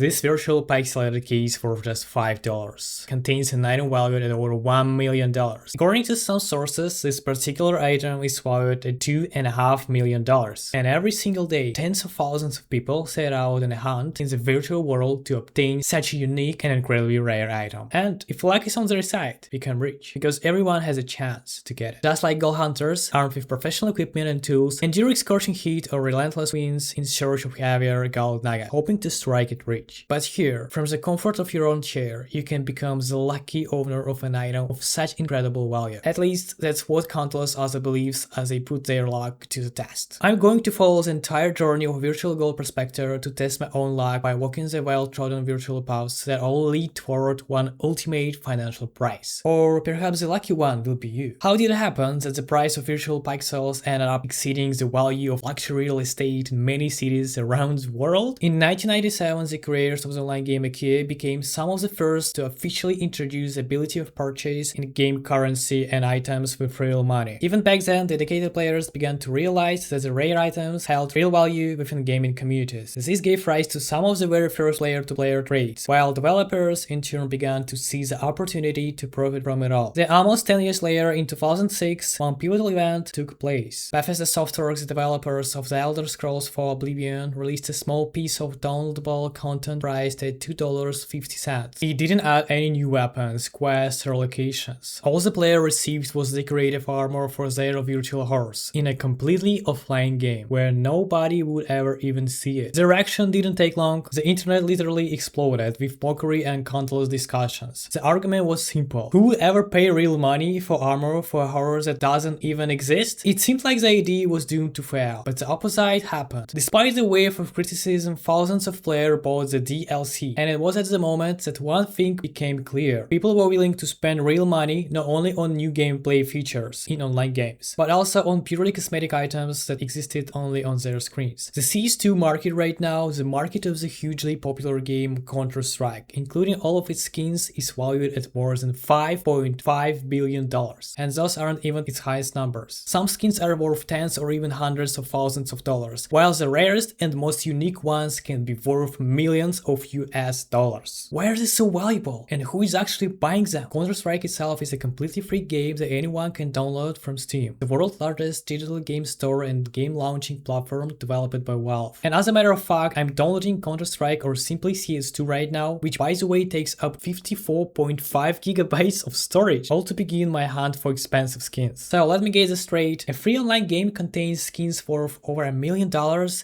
This virtual pixelated case for just $5 contains an item valued at over $1 million. According to some sources, this particular item is valued at $2.5 million. And every single day, tens of thousands of people set out on a hunt in the virtual world to obtain such a unique and incredibly rare item. And if luck is on their side, become rich, because everyone has a chance to get it. Just like gold hunters, armed with professional equipment and tools, endure scorching heat or relentless winds in search of heavier gold nugget, hoping to strike it rich. But here, from the comfort of your own chair, you can become the lucky owner of an item of such incredible value. At least, that's what countless others believes as they put their luck to the test. I'm going to follow the entire journey of virtual gold prospector to test my own luck by walking the well-trodden virtual paths that all lead toward one ultimate financial prize. Or perhaps the lucky one will be you. How did it happen that the price of virtual pixels ended up exceeding the value of luxury real estate in many cities around the world? In 1997, the creators of the online game IKEA became some of the first to officially introduce the ability of purchase in-game currency and items with real money. Even back then, dedicated players began to realize that the rare items held real value within gaming communities. This gave rise to some of the very first player-to-player trades, while developers in turn began to see the opportunity to profit from it all. Then almost 10 years later, in 2006, one pivotal event took place. Bethesda Softworks, the developers of The Elder Scrolls IV Oblivion, released a small piece of downloadable content priced at $2.50. It didn't add any new weapons, quests, or locations. All the player received was decorative armor for their virtual horse, in a completely offline game, where nobody would ever even see it. The reaction didn't take long. The internet literally exploded with mockery and countless discussions. The argument was simple. Who would ever pay real money for armor for a horse that doesn't even exist? It seemed like the idea was doomed to fail, but the opposite happened. Despite the wave of criticism, thousands of players bought the DLC, and it was at the moment that one thing became clear. People were willing to spend real money not only on new gameplay features in online games, but also on purely cosmetic items that existed only on their screens. The CS2 market right now, the market of the hugely popular game Counter-Strike, including all of its skins, is valued at more than $5.5 billion, and those aren't even its highest numbers. Some skins are worth tens or even hundreds of thousands of dollars, while the rarest and most unique ones can be worth millions of US dollars. Why are they so valuable? And who is actually buying them? Counter-Strike itself is a completely free game that anyone can download from Steam, the world's largest digital game store and game launching platform developed by Valve. And as a matter of fact, I'm downloading Counter-Strike or simply CS2 right now, which by the way takes up 54.5 gigabytes of storage, all to begin my hunt for expensive skins. So let me get this straight, a free online game contains skins worth over $1 million,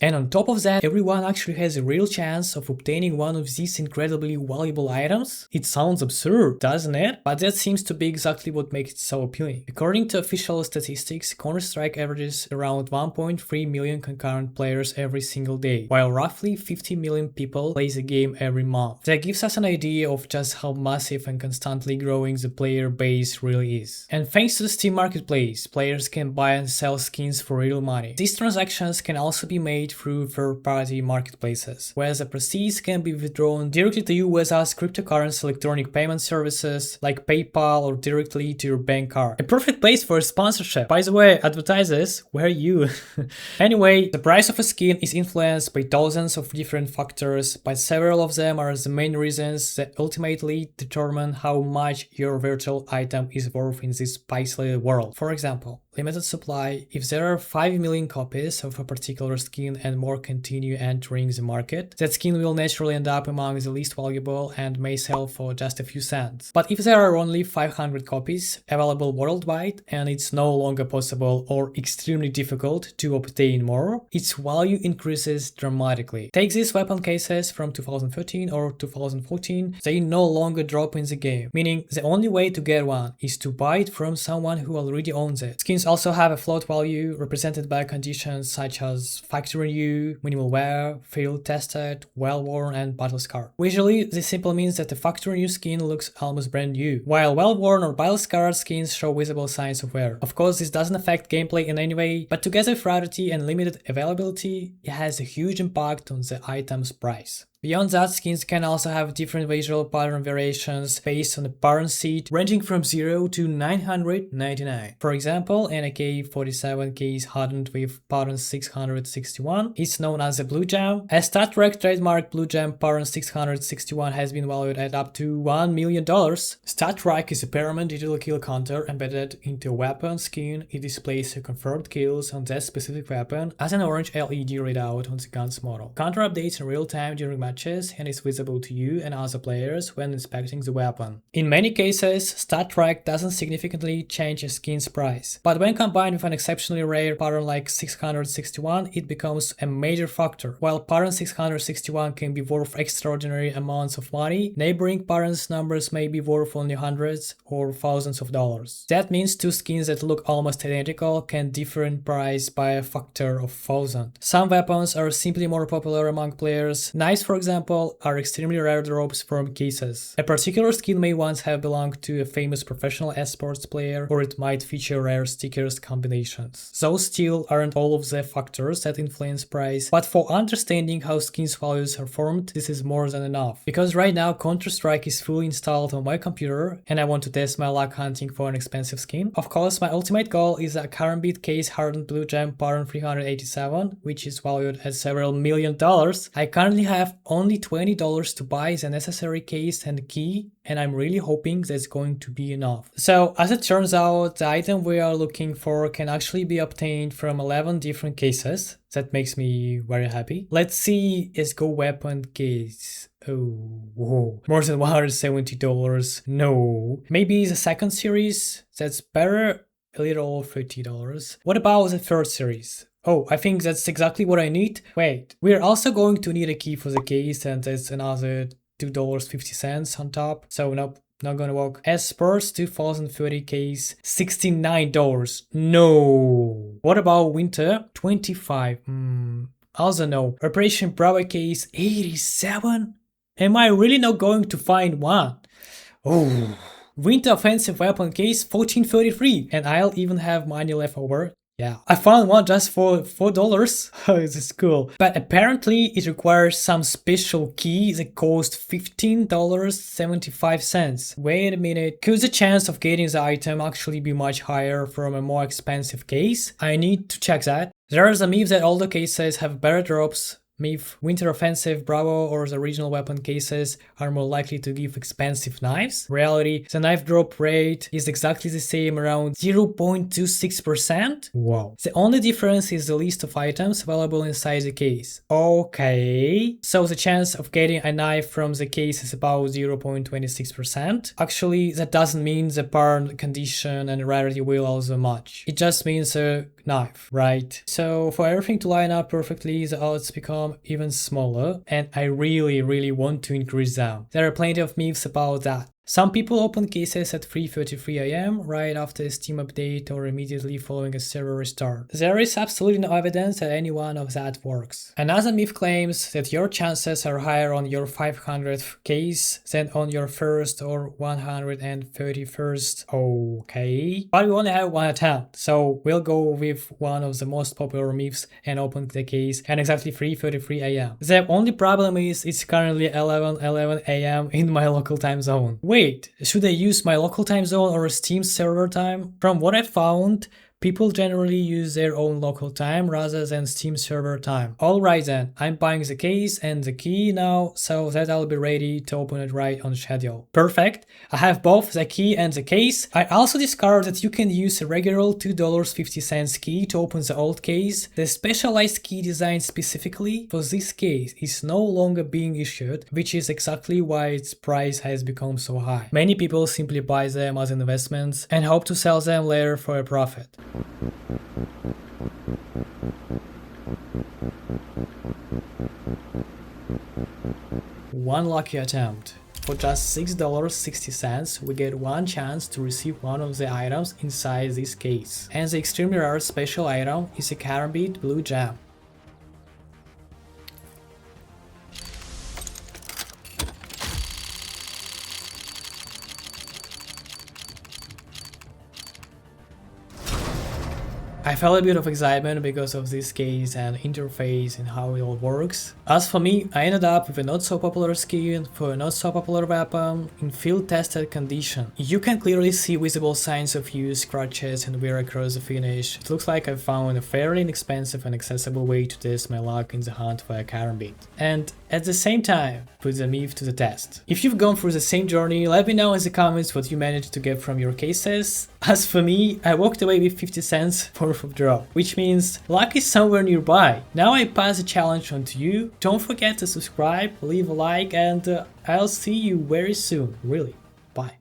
and on top of that, everyone actually has a real chance of obtaining one of these incredibly valuable items? It sounds absurd, doesn't it? But that seems to be exactly what makes it so appealing. According to official statistics, Counter-Strike averages around 1.3 million concurrent players every single day, while roughly 50 million people play the game every month. That gives us an idea of just how massive and constantly growing the player base really is. And thanks to the Steam Marketplace, players can buy and sell skins for real money. These transactions can also be made through third-party marketplaces, where the proceeds can be withdrawn directly to you as cryptocurrency electronic payment services like PayPal or directly to your bank card. A perfect place for a sponsorship. By the way, advertisers, where are you? Anyway, the price of a skin is influenced by thousands of different factors, but several of them are the main reasons that ultimately determine how much your virtual item is worth in this pixelated world. For example, limited supply. If there are 5 million copies of a particular skin and more continue entering the market, that skin will naturally end up among the least valuable and may sell for just a few cents. But if there are only 500 copies available worldwide and it's no longer possible or extremely difficult to obtain more, its value increases dramatically. Take these weapon cases from 2013 or 2014, they no longer drop in the game, meaning the only way to get one is to buy it from someone who already owns it. Skins also have a float value represented by conditions such as factory new, minimal wear, field tested, well-worn, and battle scarred. Visually, this simply means that the factory new skin looks almost brand new, while well-worn or battle scarred skins show visible signs of wear. Of course, this doesn't affect gameplay in any way, but together with rarity and limited availability, it has a huge impact on the item's price. Beyond that, skins can also have different visual pattern variations based on the pattern seed, ranging from 0 to 999. For example, an AK-47 case hardened with pattern 661 is known as a Blue Gem. A Star Trek trademark Blue Gem pattern 661 has been valued at up to $1 million. Star Trek is a permanent digital kill counter embedded into a weapon skin. It displays the confirmed kills on that specific weapon as an orange LED readout on the gun's model. Counter updates in real time during matches and is visible to you and other players when inspecting the weapon. In many cases, Star Trek doesn't significantly change a skin's price, but when combined with an exceptionally rare pattern like 661, it becomes a major factor. While pattern 661 can be worth extraordinary amounts of money, neighboring patterns numbers may be worth only hundreds or thousands of dollars. That means two skins that look almost identical can differ in price by a factor of 1,000. Some weapons are simply more popular among players. Knives, for example, are extremely rare drops from cases. A particular skin may once have belonged to a famous professional esports player, or it might feature rare stickers combinations. Those still aren't all of the factors that influence price, but for understanding how skins values are formed, this is more than enough. Because right now Counter-Strike is fully installed on my computer and I want to test my luck hunting for an expensive skin. Of course, my ultimate goal is a Karambit case hardened Blue Gem pattern 387, which is valued at several $1 million. I currently have only $20 to buy the necessary case and key, and I'm really hoping that's going to be enough. So as it turns out, the item we are looking for can actually be obtained from 11 different cases. That makes me very happy. Let's see, let's go weapon case. Oh, whoa. More than $170. No. Maybe the second series? That's better. A little $30. What about the third series? Oh, I think that's exactly what I need. Wait, we're also going to need a key for the case, and that's another $2.50 on top. So nope, not gonna work. Spurs 2030 case, $69. No. What about winter? 25. Also no. Operation Bravo case, 87. Am I really not going to find one? Oh. Winter offensive weapon case, 1433, and I'll even have money left over. Yeah, I found one just for $4. Oh, this is cool. But apparently it requires some special key that cost $15.75. Wait a minute, could the chance of getting the item actually be much higher from a more expensive case? I need to check that. There's a myth that older cases have better drops. Myth, Winter Offensive, Bravo, or the regional weapon cases are more likely to give expensive knives. Reality, the knife drop rate is exactly the same, around 0.26%. Wow. The only difference is the list of items available inside the case. Okay. So the chance of getting a knife from the case is about 0.26%. Actually, that doesn't mean the pattern, condition, and rarity will also match. It just means a knife, right? So for everything to line up perfectly, the odds become even smaller, and I really want to increase them. There are plenty of myths about that. Some people open cases at 3:33 AM right after a Steam update or immediately following a server restart. There is absolutely no evidence that any one of that works. Another myth claims that your chances are higher on your 500th case than on your first or 131st. Okay. But we only have one attempt, so we'll go with one of the most popular myths and open the case at exactly 3:33 AM. The only problem is it's currently 11:11 AM in my local time zone. Wait, should I use my local time zone or Steam server time? From what I found, people generally use their own local time rather than Steam server time. Alright then, I'm buying the case and the key now, so that I'll be ready to open it right on schedule. Perfect, I have both the key and the case. I also discovered that you can use a regular $2.50 key to open the old case. The specialized key designed specifically for this case is no longer being issued, which is exactly why its price has become so high. Many people simply buy them as investments and hope to sell them later for a profit. One lucky attempt. For just $6.60, we get one chance to receive one of the items inside this case. And the extremely rare special item is a Karambit Blue Gem. I felt a bit of excitement because of this case and interface and how it all works. As for me, I ended up with a not so popular skin for a not so popular weapon in field tested condition. You can clearly see visible signs of use, scratches and wear across the finish. It looks like I found a fairly inexpensive and accessible way to test my luck in the hunt for a karambit. And at the same time, put the myth to the test. If you've gone through the same journey, let me know in the comments what you managed to get from your cases. As for me, I walked away with 50 cents worth of drop, which means luck is somewhere nearby. Now I pass the challenge on to you. Don't forget to subscribe, leave a like, and I'll see you very soon, really. Bye.